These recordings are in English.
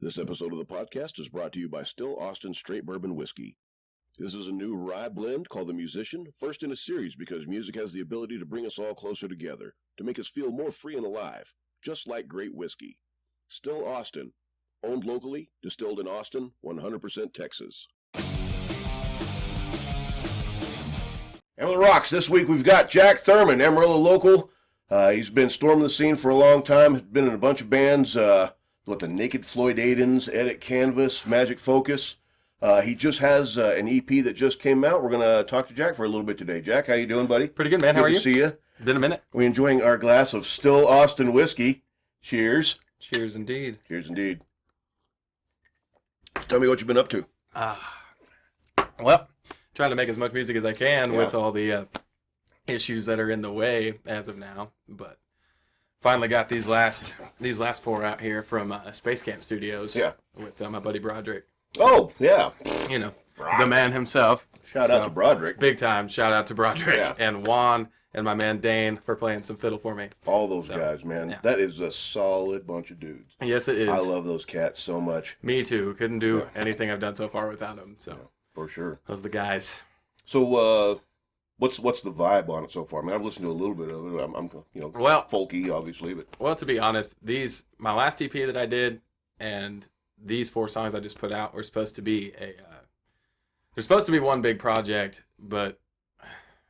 This episode of the podcast is brought to you by Still Austin Straight Bourbon Whiskey. This is a new rye blend called The Musician, first in a series because music has the ability to bring us all closer together, to make us feel more free and alive, just like great whiskey. Still Austin, owned locally, distilled in Austin, 100% Texas. Amarillo Rocks, this week we've got Jak Thurmond, Amarillo local. He's been storming the scene for a long time, been in a bunch of bands, the Naked Floyd Aidens, Edit Canvas, Magic Focus. He just has an EP that just came out. We're going to talk to Jak for a little bit today. Jak, how you doing, buddy? Pretty good, man. How are you? Good to see you. Been a minute. We're enjoying our glass of Still Austin whiskey. Cheers. Cheers, indeed. Cheers, indeed. Tell me what you've been up to. Well, trying to make as much music as I can with all the issues that are in the way as of now, but finally got these last four out here from Spacecamp Studios. Yeah. With my buddy Broderick. So, yeah. You know, the man himself. Shout out to Broderick. Big time. Shout out to Broderick and Juan and my man Dane for playing some fiddle for me. All those guys, man. Yeah. That is a solid bunch of dudes. Yes, it is. I love those cats so much. Me too. Couldn't do anything I've done so far without them. So for sure. Those are the guys. So, what's the vibe on it so far? I mean, I've listened to a little bit of it. I'm folky, obviously, but well, to be honest, my last EP that I did and these 4 songs I just put out were supposed to be they're supposed to be one big project, but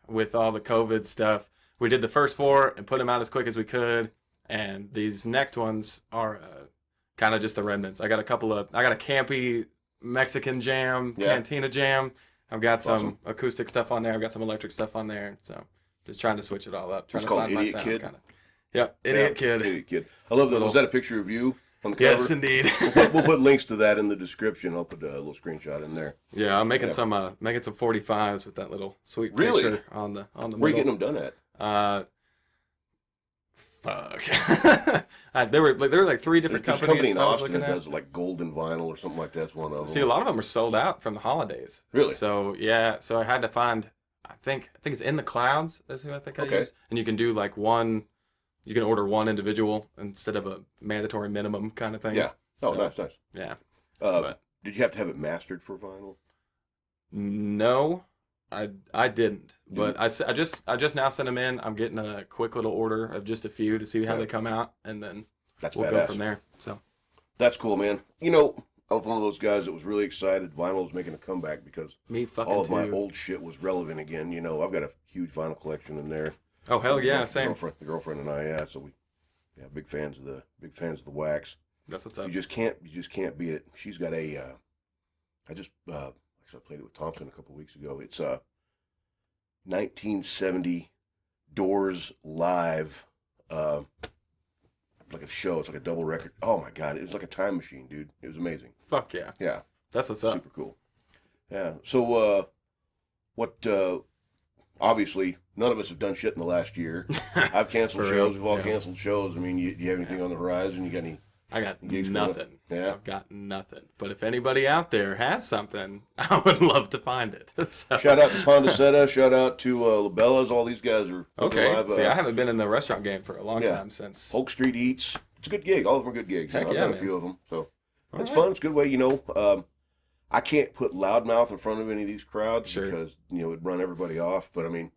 with all the COVID stuff, we did the first 4 and put them out as quick as we could, and these next ones are kind of just the remnants. I got a campy Mexican jam, cantina jam. I've got some acoustic stuff on there. I've got some electric stuff on there. So just trying to switch it all up. Trying to find my sound. Kid? Yep, Idiot Kid. Idiot Kid. I love that. Was that a picture of you on the cover? Yes, indeed. We'll put links to that in the description. I'll put a little screenshot in there. Yeah, I'm making some 45s with that little sweet picture on the middle. Where are you getting them done at? Fuck. there were like 3 different companies. There's a company in Austin that does like golden vinyl or something like that. That's one of them. See, a lot of them are sold out from the holidays. Really? So yeah, so I had to find. I think it's In the Clouds is who I think I use, and you can do like one. You can order one individual instead of a mandatory minimum kind of thing. Yeah. Oh, nice. Yeah. Did you have to have it mastered for vinyl? No. I didn't, but I just now sent them in. I'm getting a quick little order of just a few to see how they come out, and then we'll go from there. So that's cool, man. You know, I was one of those guys that was really excited vinyl was making a comeback because all of my old shit was relevant again. You know, I've got a huge vinyl collection in there. Oh hell yeah, same. The girlfriend and I, so we big fans of the wax. That's what's up. You just can't beat it. She's got a I played it with Thompson a couple weeks ago. It's 1970 Doors live, like a show. It's like a double record. Oh my god, it was like a time machine, dude. It was amazing. Fuck yeah. Yeah. That's what's up. Super cool. Yeah. So obviously none of us have done shit in the last year. I've canceled shows. We've all canceled shows. I mean, you have anything on the horizon? You got any? I got nothing. Yeah. I've got nothing. But if anybody out there has something, I would love to find it. So. Shout out to Pondicetta. Shout out to Labellas. All these guys are live. See, I haven't been in the restaurant game for a long time since. Oak Street Eats. It's a good gig. All of them are good gigs. Heck I've got a few of them. So it's fun. It's a good way. You know, I can't put Loudmouth in front of any of these crowds because it'd run everybody off. But I mean,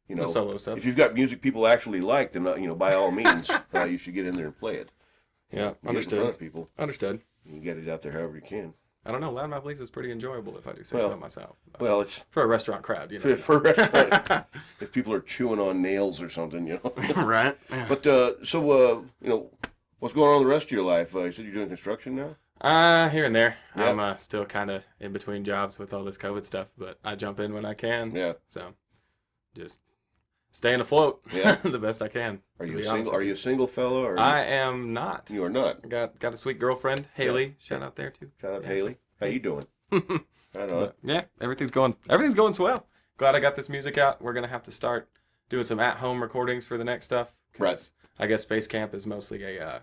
the solo stuff. If you've got music people actually like, then by all means, you should get in there and play it. Yeah, understood. In front of people. Understood. You can get it out there however you can. I don't know. Loudmouth Links is pretty enjoyable if I do say so myself. Well, it's for a restaurant crowd, you know. For a restaurant, if people are chewing on nails or something, you know. Right. But what's going on in the rest of your life? You said you're doing construction now. Here and there. Yeah. I'm still kind of in between jobs with all this COVID stuff, but I jump in when I can. Yeah. So, just staying afloat. Yeah. The best I can. Are you single? Are you a single fellow? Or I am not. You are not. Got a sweet girlfriend, Haley. Yeah. Shout out there too. Shout out Haley. How you doing? I know. Yeah, everything's going swell. Glad I got this music out. We're gonna have to start doing some at-home recordings for the next stuff. Right. I guess Space Camp is mostly a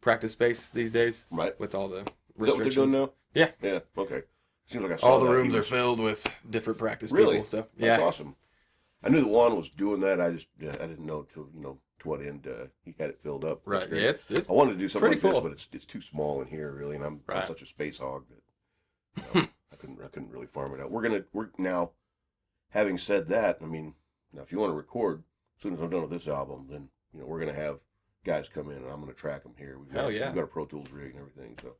practice space these days. Right. With all the restrictions. Is that what they're doing now? Yeah. Yeah. Okay. Seems like I saw all the rooms are filled with different practice people. So that's awesome. I knew that Juan was doing that. I didn't know to what end he had it filled up. Right. Yeah, it's I wanted to do something like full. this, but it's too small in here really, and I'm such a space hog that I couldn't really farm it out. We're now. Having said that, I mean, now if you want to record, as soon as I'm done with this album, then we're gonna have guys come in and I'm gonna track them here. We've got a Pro Tools rig and everything, so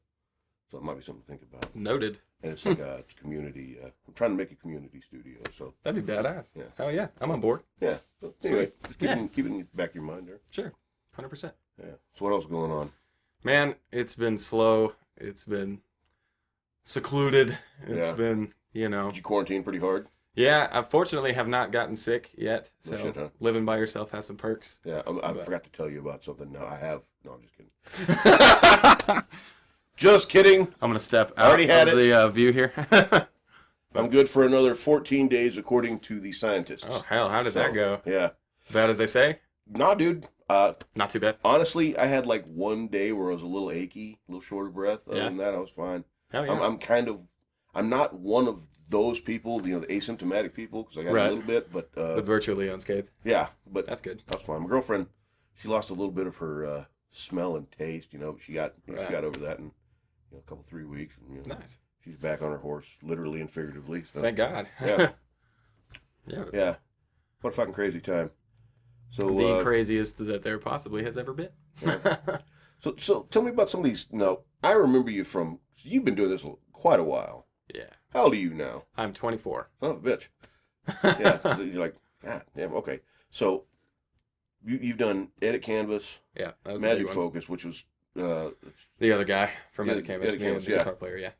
it might be something to think about. Noted. And it's like it's community. I'm trying to make a community studio, so that'd be badass. Yeah. Hell yeah, I'm on board. Yeah. So anyway, just keeping it back of your mind there. Sure, 100%. Yeah. So what else is going on? Man, it's been slow. It's been secluded. It's been Did you quarantine pretty hard? Yeah, I fortunately have not gotten sick yet. So No shit, huh? living by yourself has some perks. Yeah, I forgot to tell you about something. No, I have. No, I'm just kidding. Just kidding. I'm going to step out of the view here. I'm good for another 14 days, according to the scientists. Oh, hell, how did that go? Yeah. Bad as they say? Nah, dude. Not too bad. Honestly, I had like one day where I was a little achy, a little short of breath. Other than that, I was fine. Hell yeah. I'm not one of those people, the asymptomatic people, because I got a little bit, but virtually unscathed. Yeah, but that's good. That's fine. My girlfriend, she lost a little bit of her smell and taste. She got over that in a couple 3 weeks. And, nice. She's back on her horse, literally and figuratively. So. Thank God. Yeah. Yeah. What a fucking crazy time. So the craziest that there possibly has ever been. Yeah. So tell me about some of these. Now, I remember you from. You've been doing this quite a while. Yeah. How old are you now? I'm 24. Son of a bitch. Yeah. So you're like, God damn. Okay. So you've done Edit Canvas. Yeah. That was Magic Focus, which was the other guy from Edit Canvas, the guitar player. Yeah.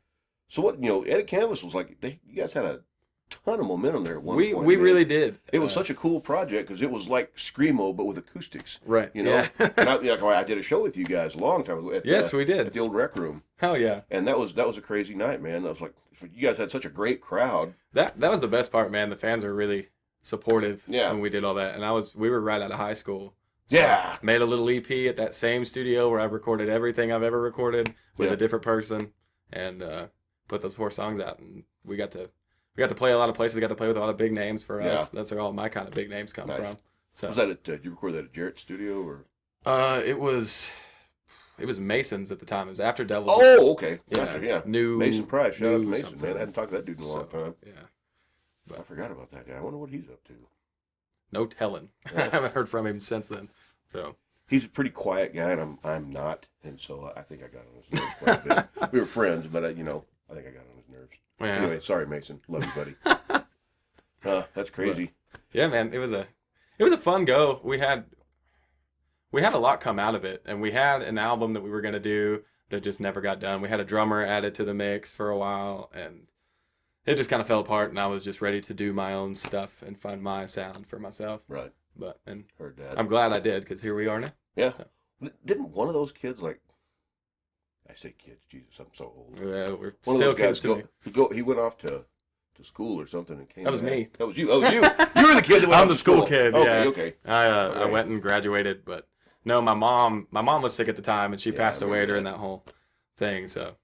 So what Edit Canvas was like? You guys had a ton of momentum there at one point. We really did. It was such a cool project because it was like Screamo but with acoustics. Right. Yeah. And I did a show with you guys a long time ago. We did at the old rec room. Hell yeah. And that was a crazy night, man. I was like, you guys had such a great crowd. That was the best part, man. The fans were really supportive when we did all that, and we were right out of high school. So yeah. Made a little EP at that same studio where I've recorded everything I've ever recorded with a different person, and put those 4 songs out, and we got to play a lot of places. Got to play with a lot of big names for us. That's where all my kind of big names come from. So was that you record that at Jarrett Studio or? It was Mason's at the time. It was after Devil's. Oh, okay. Gotcha, yeah. Mason Price. Shout out to Mason, man. I hadn't talked to that dude in a long time. Yeah. But I forgot about that guy. I wonder what he's up to. No telling. I haven't heard from him since then. So he's a pretty quiet guy, and I'm not, and so I think I got on his nerves quite a bit. We were friends, but I think I got on his nerves. Yeah. Anyway, sorry, Mason. Love you, buddy. That's crazy. But, yeah, man. It was a fun go. We had a lot come out of it, and we had an album that we were going to do that just never got done. We had a drummer added to the mix for a while, and it just kind of fell apart, and I was just ready to do my own stuff and find my sound for myself. Right. Heard that. I'm glad I did, because here we are now. Yeah. So. Didn't one of those kids, I say kids, Jesus, I'm so old. Yeah, we're one still of those guys kids to me. He went off to school or something and came That was back. me. That was you. Oh, you. You were the kid that went I'm off the to school kid, yeah. Okay. I went and graduated, but no, my mom was sick at the time, and she passed away during that whole thing, so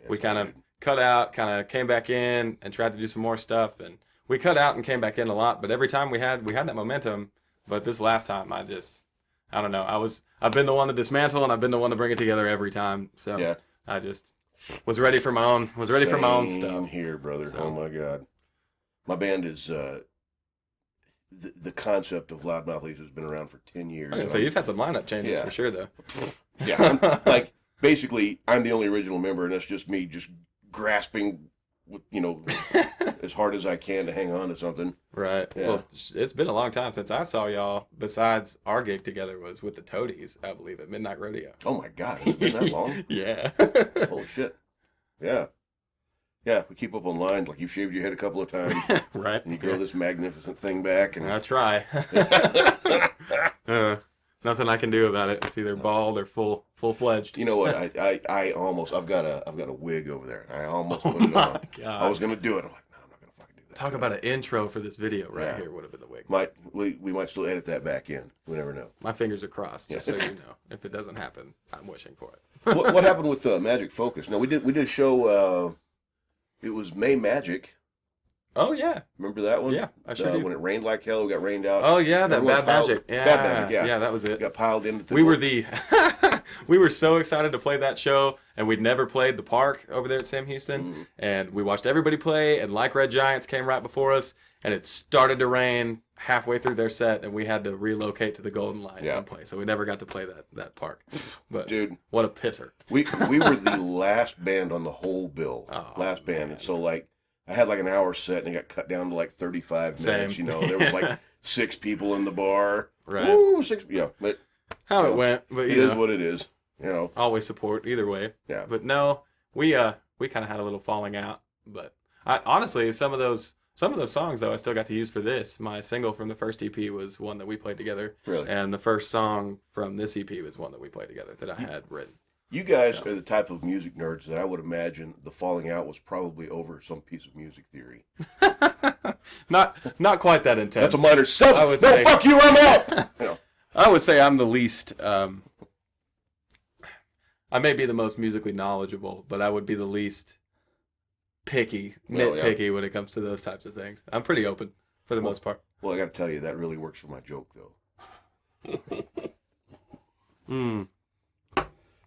we kind of cut out, kind of came back in and tried to do some more stuff, and we cut out and came back in a lot, but every time we had that momentum, but this last time I don't know, I've been the one to dismantle, and I've been the one to bring it together every time, so I just was ready for my own stuff. Here, brother. So. Oh my God. My band is the concept of Loudmouth Leads has been around for 10 years. Okay, so you've had some lineup changes for sure, though. Yeah, basically, I'm the only original member, and that's just me just grasping, as hard as I can to hang on to something. Right. Yeah. Well, it's been a long time since I saw y'all, besides our gig together was with the Toadies, I believe, at Midnight Rodeo. Oh, my God. Has it been that long? Yeah. Holy shit. Yeah. Yeah, we keep up online. Like, you've shaved your head a couple of times. Right. And you grow this magnificent thing back. And I try. Nothing I can do about it. It's either bald or full-fledged. You know what? I've got a wig over there. I almost put it on. God. I was going to do it. I'm like, no, I'm not going to fucking do that. Talk about an intro for this video here would have been the wig. We might still edit that back in. We never know. My fingers are crossed, just so you know. If it doesn't happen, I'm wishing for it. What happened with Magic Focus? No, we did a show... it was May Magic, Oh yeah. Remember that one? Yeah, I sure do. When it rained like hell, we got rained out. Oh yeah, that Everyone Bad piled, Magic. Yeah, Bad Magic, yeah. Yeah, that was it. Got piled into the. We were we were so excited to play that show, and we'd never played the park over there at Sam Houston, and we watched everybody play, and Like Red Giants came right before us, and it started to rain halfway through their set, and we had to relocate to the Golden Light and play, so we never got to play that park. But dude, what a pisser! We were the last band on the whole bill, last band, man. And so like I had like an hour set, and it got cut down to like 35 minutes. You know, there was like 6 people in the bar. Right. Woo, 6. Yeah, but how it went, but it is what it is. You know, always support either way. Yeah. But no, we kind of had a little falling out. But I honestly, some of those songs though I still got to use for this. My single from the first EP was one that we played together. Really. And the first song from this EP was one that we played together that I had written. You guys are the type of music nerds that I would imagine the falling out was probably over some piece of music theory. Not quite that intense. That's a minor 7. I would no, say, fuck you, I'm out. You know. I would say I'm the least. I may be the most musically knowledgeable, but I would be the least nitpicky when it comes to those types of things. I'm pretty open for the most part. Well, I got to tell you, that really works for my joke, though.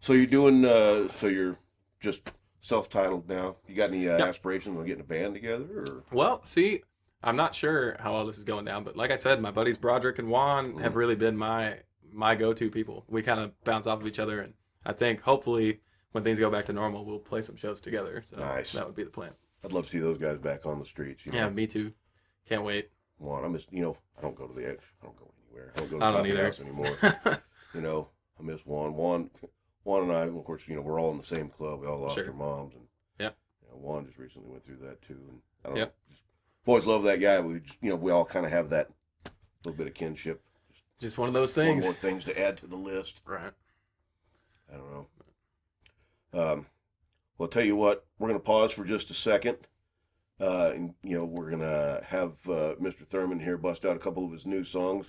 So you're doing, so you're just self-titled now. You got any aspirations on getting a band together? Or? Well, see, I'm not sure how all this is going down, but like I said, my buddies Broderick and Juan have really been my go-to people. We kind of bounce off of each other, and I think hopefully when things go back to normal, we'll play some shows together. So nice. That would be the plan. I'd love to see those guys back on the streets. You know? Yeah, me too. Can't wait. Juan, I miss, I don't go anywhere. I don't go to the coffee house anymore. I miss Juan. Juan and I, of course, we're all in the same club. We all lost our moms, and Juan just recently went through that too. And I don't know, I've always loved that guy. We, we all kind of have that little bit of kinship. Just one of those things. One more things to add to the list. Right. I don't know. Well, I'll tell you what. We're going to pause for just a second, and we're going to have Mr. Thurmond here bust out a couple of his new songs.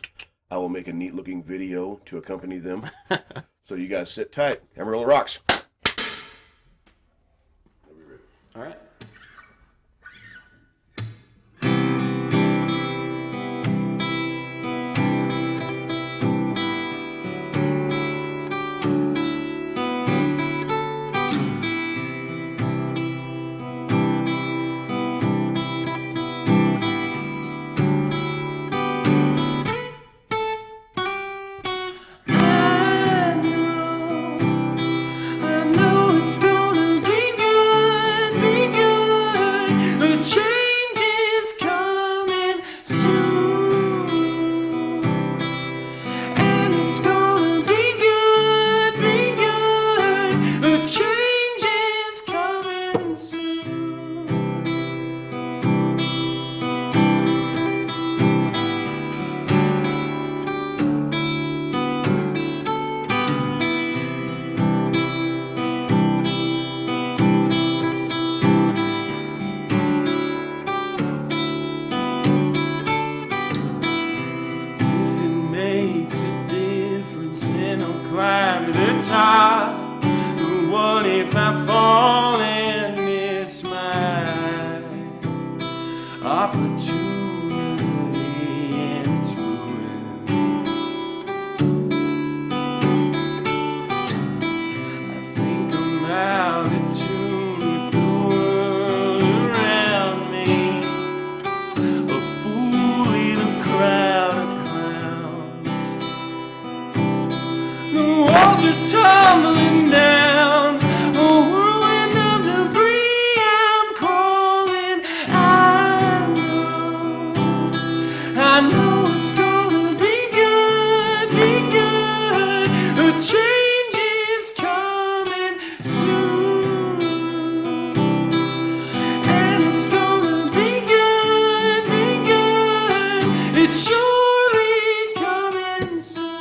I will make a neat-looking video to accompany them. So you guys sit tight. Amarillo Rocks. All right. Tumbling down, a whirlwind of debris. I'm crawling. I know it's gonna be good, be good. A change is coming soon, and it's gonna be good, be good. It's surely coming soon.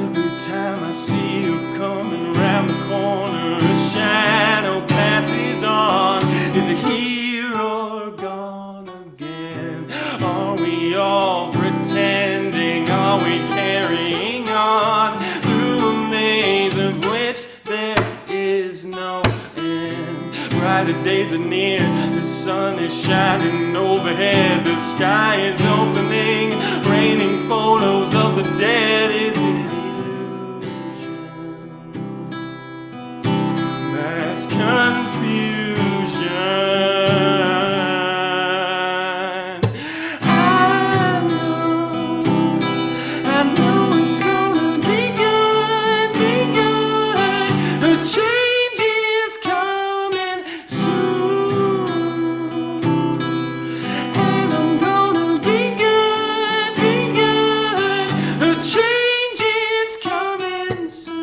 Every time I see you coming round, around the corner, a shadow passes on. Is he here or gone again? Are we all pretending? Are we carrying on through a maze of which there is no end? Brighter days are near, the sun is shining overhead, the sky is opening, raining photos of the dead. Is it illusion? Mass confusion. I know it's gonna be good, be good. The change is coming soon, and I'm gonna be good, be good. The change is coming soon.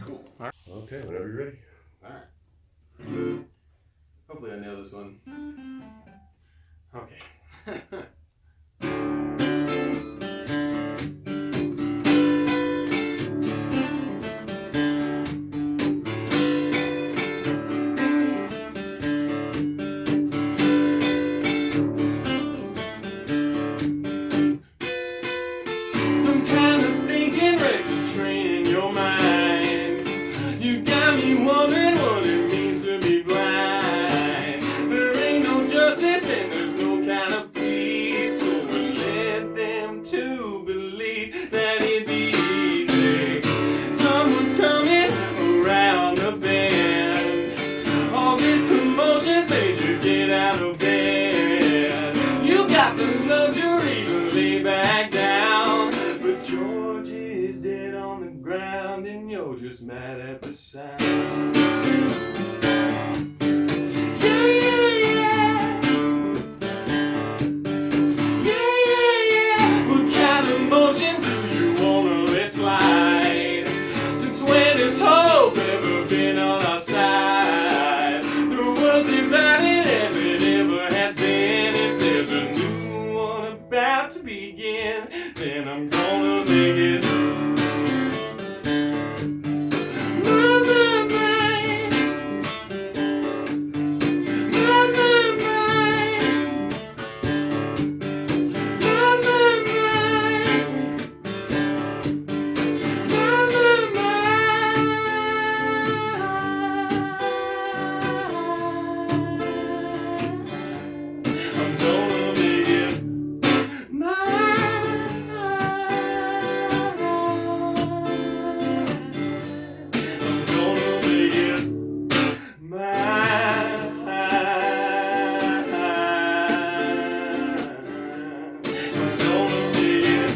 Cool. All right. Okay, whenever you're ready. All right. Hopefully I nail this one. Okay. Some kind of thinking wrecks a train in your mind. You got me wondering what it means to be blind. There ain't no justice and there's no kind of peace, so we led them to believe that it'd be easy. Someone's coming around the bend. All this commotion's made you get out of bed. You got the luxury to lay back down, but George is dead on the ground and you're just mad at the sound. Yeah, yeah, yeah. Yeah, yeah, yeah. What kind of emotions do you wanna let slide? Since when has hope ever been on our side? The world's divided as it ever has been. If there's a new one about to begin, then I'm gonna make it. My, my, my. My, my, my. My, my, my. My, my, I'm gonna make it.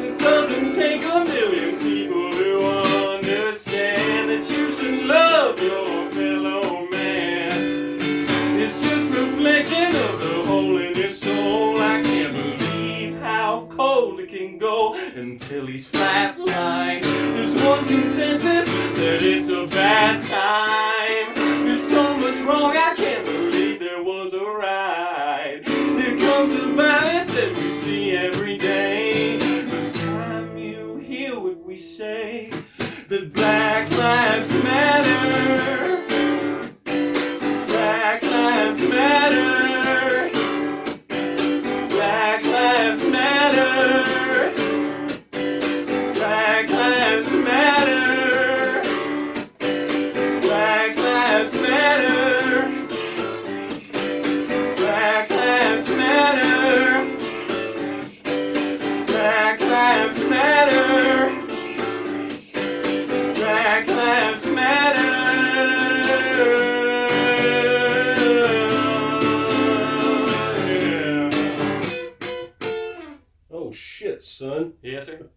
It doesn't take a million people to understand that you should love your fellow man. It's just reflection of the hole in your soul. I can't believe how cold it can go until he's flatlined. There's one consensus that it's a bad time. There's so much wrong, I can't believe there was a right. Here comes the violence that we see every day. First time you hear what we say, that Black Lives Matter. Black Lives Matter. Black Lives Matter. Black Lives Matter. son. Yes, sir.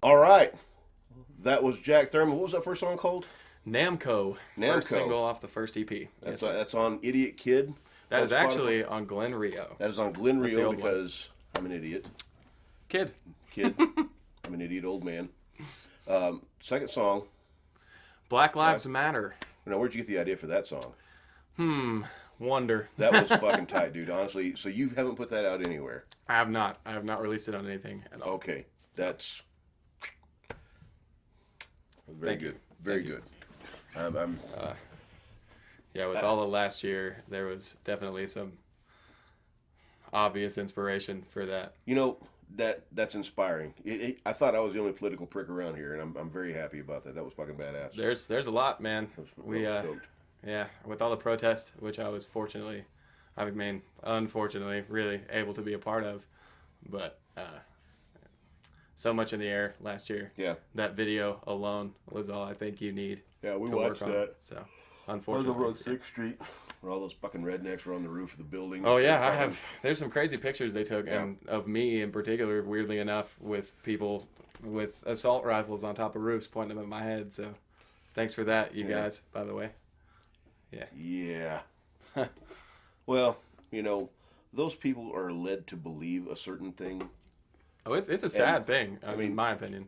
All right. That was Jak Thurmond. What was that first song called? Namco. First single off the first EP. That's on Idiot Kid. That is actually on Glen Rio. That is on Glen Rio because I'm an idiot. Kid. I'm an idiot old man. Second song. Black Lives Matter. Now, where'd you get the idea for that song? Wonder. That was fucking tight, dude. Honestly, so you haven't put that out anywhere? I have not. I have not released it on anything at all. Okay, that's very good. Very good. Yeah, with all of last year, there was definitely some obvious inspiration for that. You know, that's inspiring. I thought I was the only political prick around here, and I'm very happy about that. That was fucking badass. There's a lot, man. Stoked. Yeah, with all the protests, which I was unfortunately, really able to be a part of, but so much in the air last year. Yeah. That video alone was all I think you need. Yeah, we to watched work on. that. So, unfortunately. I was over on 6th Street, where all those fucking rednecks were on the roof of the building. Oh, yeah, I have. There's some crazy pictures they took, and of me in particular, weirdly enough, with people with assault rifles on top of roofs pointing them at my head. So, thanks for that, you guys, by the way. Yeah. Well, you know, those people are led to believe a certain thing. Oh, it's a sad thing, I mean, in my opinion.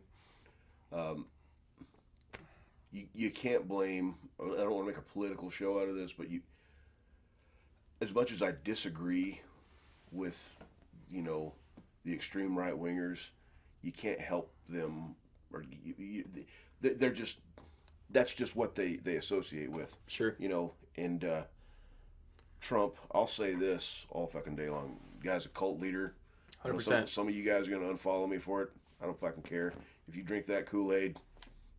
You can't blame, I don't want to make a political show out of this, but as much as I disagree with, you know, the extreme right-wingers, you can't help them, or they're just, that's just what they associate with. Sure. You know, and Trump, I'll say this all fucking day long. Guy's a cult leader. 100%. Some of you guys are going to unfollow me for it. I don't fucking care. If you drink that Kool-Aid,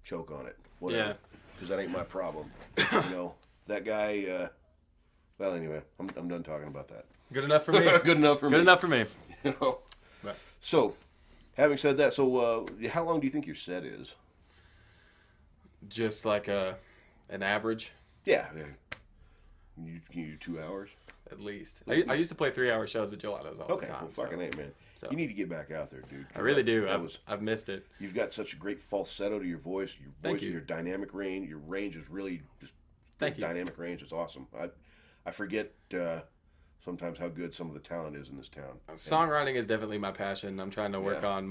choke on it. Whatever. Yeah. Because that ain't my problem. You know, that guy, well, anyway, I'm done talking about that. Good enough for me. Good enough for me. Good enough for me. You know? Right. So, having said that, so how long do you think your set is? Just like an average? Yeah. Can you do 2 hours? At least. I used to play 3-hour shows at Gelatos all the time. Okay, well, fucking A, man. So. You need to get back out there, dude. I really do. I've missed it. You've got such a great falsetto to your voice. Thank you. Your dynamic range. Your range is really just Thank you. Dynamic range is awesome. I forget sometimes how good some of the talent is in this town. Songwriting is definitely my passion. I'm trying to work on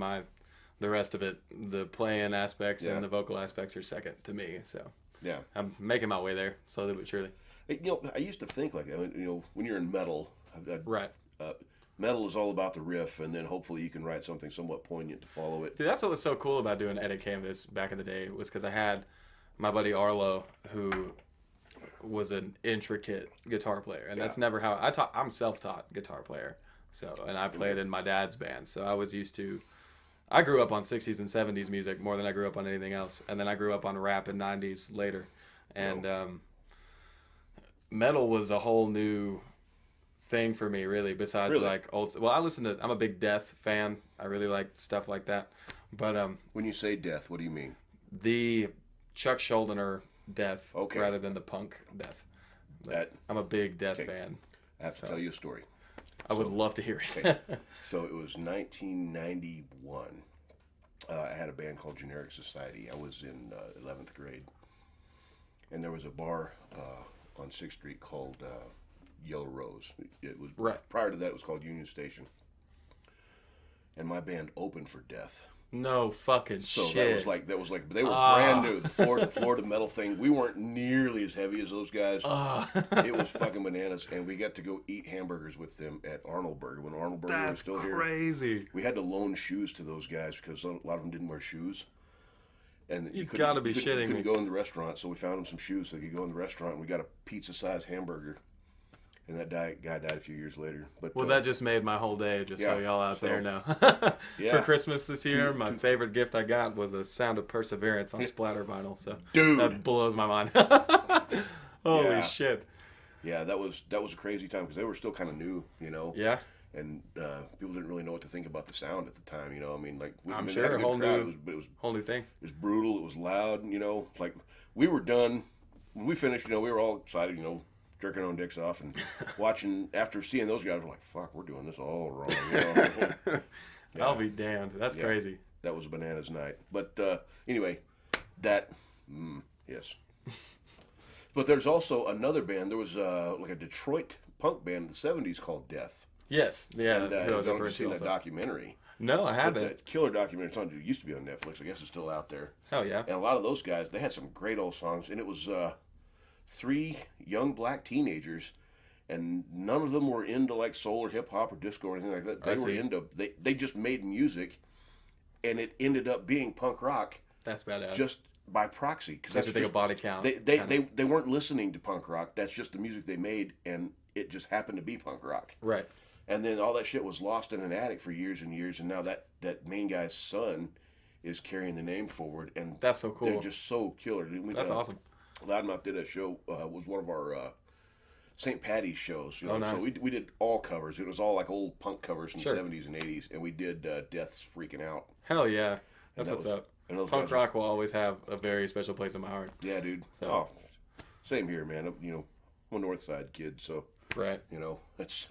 the rest of it. The playing aspects and the vocal aspects are second to me. So yeah, I'm making my way there slowly but surely. You know, I used to think like that. You know, when you're in metal, right. Metal is all about the riff, and then hopefully you can write something somewhat poignant to follow it. Dude, that's what was so cool about doing Edit Canvas back in the day, was because I had my buddy Arlo, who was an intricate guitar player, and that's never how I'm self-taught guitar player, so, and I played in my dad's band, so I was used to. I grew up on 60s and 70s music more than I grew up on anything else, and then I grew up on rap and 90s later, and metal was a whole new thing for me, really, besides like old. Well, I'm a big Death fan. I really like stuff like that. But when you say Death, what do you mean? The Chuck Schuldiner Death rather than the punk Death. I'm a big Death fan. I have to tell you a story. I would love to hear it. Okay. So it was 1991. I had a band called Generic Society. I was in 11th grade. And there was a bar on 6th Street called Yellow Rose. It was prior to that, it was called Union Station. And my band opened for Death. No fucking so shit. that was like they were brand new. The Florida metal thing. We weren't nearly as heavy as those guys. It was fucking bananas, and we got to go eat hamburgers with them at Arnold Burger when Arnold Burger was still here. That's crazy. We had to loan shoes to those guys because a lot of them didn't wear shoes. And you gotta be shitting me. Couldn't go in the restaurant, so we found them some shoes so they could go in the restaurant, and we got a pizza-sized hamburger. And that guy died a few years later. But that just made my whole day, just so y'all out there know. For Christmas this year, my favorite gift I got was a Sound of Perseverance on splatter vinyl. So dude, that blows my mind. Holy shit. Yeah, that was a crazy time because they were still kind of new, you know. Yeah. And people didn't really know what to think about the sound at the time, you know. I mean, like I'm sure a whole new thing. It was brutal. It was loud, you know. Like we were done when we finished. You know, we were all excited. You know, jerking our own dicks off and watching. After seeing those guys, we're like, "Fuck, we're doing this all wrong." You know? I'll be damned. That's crazy. That was a bananas night. But anyway, that yes. But there's also another band. There was like a Detroit punk band in the '70s called Death. Yes, yeah. And I don't know if you've seen that documentary. No, I haven't. That killer documentary. It used to be on Netflix. I guess it's still out there. Hell yeah. And a lot of those guys, they had some great old songs. And it was 3 young black teenagers, and none of them were into like soul or hip hop or disco or anything like that. They were into they just made music, and it ended up being punk rock. That's badass. Just by proxy, because that's just a body count. They weren't listening to punk rock. That's just the music they made, and it just happened to be punk rock. Right. And then all that shit was lost in an attic for years and years, and now that main guy's son is carrying the name forward, and that's so cool. They're just so killer. That's awesome. Loudmouth did a show. Was one of our St. Patty's shows. You know? Oh, nice. So we did all covers. It was all like old punk covers from the '70s and '80s, and we did Death's Freaking Out. Hell yeah, that's what's up. Punk rock will always have a very special place in my heart. Yeah, dude. So. Same here, man. You know, I'm a North Side kid, so right. You know, that's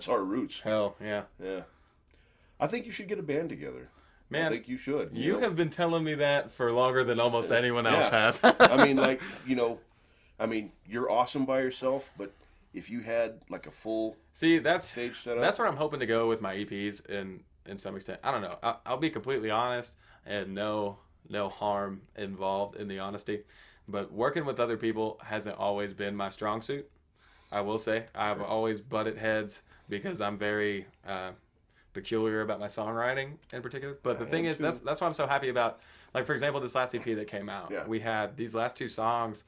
our roots. Hell yeah. Yeah. I think you should get a band together. Man, I think you should. You have been telling me that for longer than almost anyone else has. I mean, like, you know, you're awesome by yourself, but if you had like a full stage setup. That's where I'm hoping to go with my EPs in some extent. I don't know. I'll be completely honest, and no harm involved in the honesty. But working with other people hasn't always been my strong suit. I will say I've always butted heads because I'm very peculiar about my songwriting in particular. But the thing is, that's why I'm so happy about, like, for example, this last EP that came out. Yeah. We had these last 2 songs.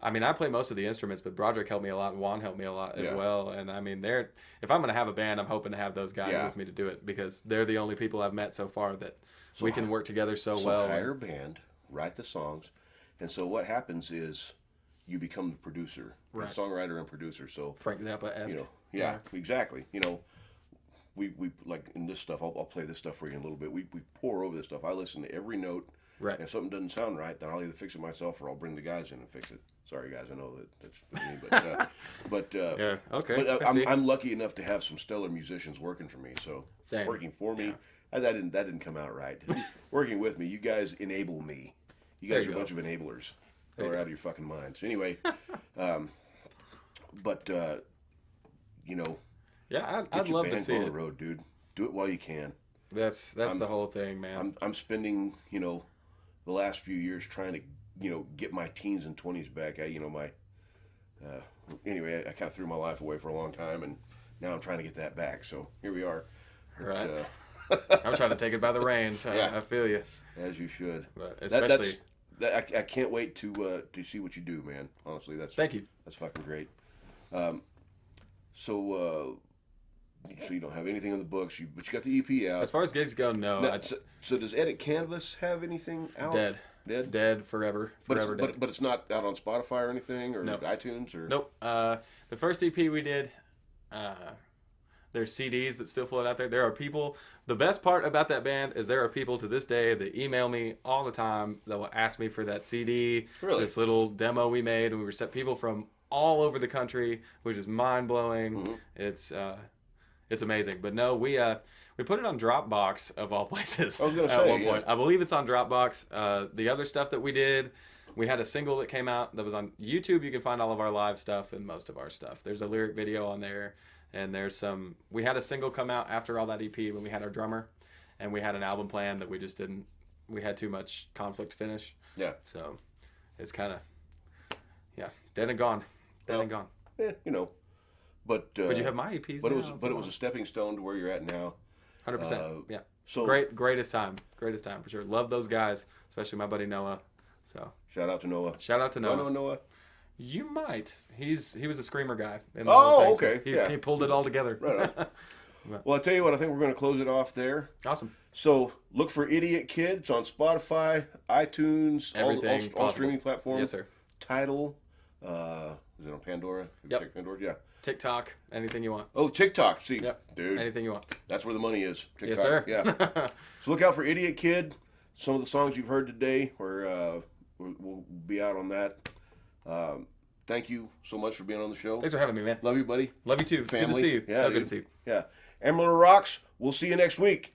I mean, I play most of the instruments, but Broderick helped me a lot, and Juan helped me a lot as well. And I mean, if I'm going to have a band, I'm hoping to have those guys with me to do it, because they're the only people I've met so far that we can work together so well. So hire a band, write the songs, and so what happens is you become the producer, the songwriter and producer. So Frank Zappa-esque. You know, exactly. You know, we like in this stuff. I'll play this stuff for you in a little bit. We pour over this stuff. I listen to every note. Right. And if something doesn't sound right, then I'll either fix it myself or I'll bring the guys in and fix it. Sorry, guys, I know that's me, but yeah, okay. But I'm lucky enough to have some stellar musicians working for me. So working for me, that didn't come out right. Working with me, you guys enable me. You guys are a bunch of enablers. You're out of your fucking minds. Anyway, but you know, yeah, I'd love to see it. On the road, dude. Do it while you can. That's the whole thing, man. I'm spending the last few years trying to get my teens and 20s back. Anyway, I kind of threw my life away for a long time, and now I'm trying to get that back. So here we are. Right. I'm trying to take it by the reins. I feel you. As you should. But especially. I can't wait to see what you do, man. Honestly, thank you. That's fucking great. So you don't have anything in the books, but you got the EP out. As far as gigs go, no. So does Edit Canvas have anything out? Dead forever. But it's not out on Spotify or anything, or iTunes, or nope. The first EP we did, there's CDs that still float out there. There are people. The best part about that band is there are people to this day that email me all the time that will ask me for that CD. Really? This little demo we made, and we set people from all over the country, which is mind blowing. Mm-hmm. It's amazing. But no, we put it on Dropbox of all places. I was gonna say at one point. I believe it's on Dropbox. The other stuff that we did, we had a single that came out that was on YouTube. You can find all of our live stuff and most of our stuff. There's a lyric video on there. And we had a single come out after all that EP when we had our drummer, and we had an album plan that we just didn't, we had too much conflict to finish. Yeah. So it's kind of, dead and gone. But you have my EPs But it was a stepping stone to where you're at now. 100%. Yeah. So greatest time for sure. Love those guys, especially my buddy Noah. So shout out to Noah. Do I know Noah? You might. He was a screamer guy. Okay. So he pulled it all together. Right. Well, I'll tell you what. I think we're going to close it off there. Awesome. So look for Idiot Kid. It's on Spotify, iTunes, all streaming platforms. Yes, sir. Tidal. Is it on Pandora? Yep. Pandora? Yeah. TikTok. Anything you want. Oh, TikTok. See, yep. Dude. Anything you want. That's where the money is. TikTok. Yes, sir. Yeah. So look out for Idiot Kid. Some of the songs you've heard today will be out on that. thank you so much for being on the show. Thanks for having me, man. Love you, buddy. Love you too. It's Family. good to see you. Yeah, So dude. good to see you. Yeah. Amarillo Rocks. We'll see you next week.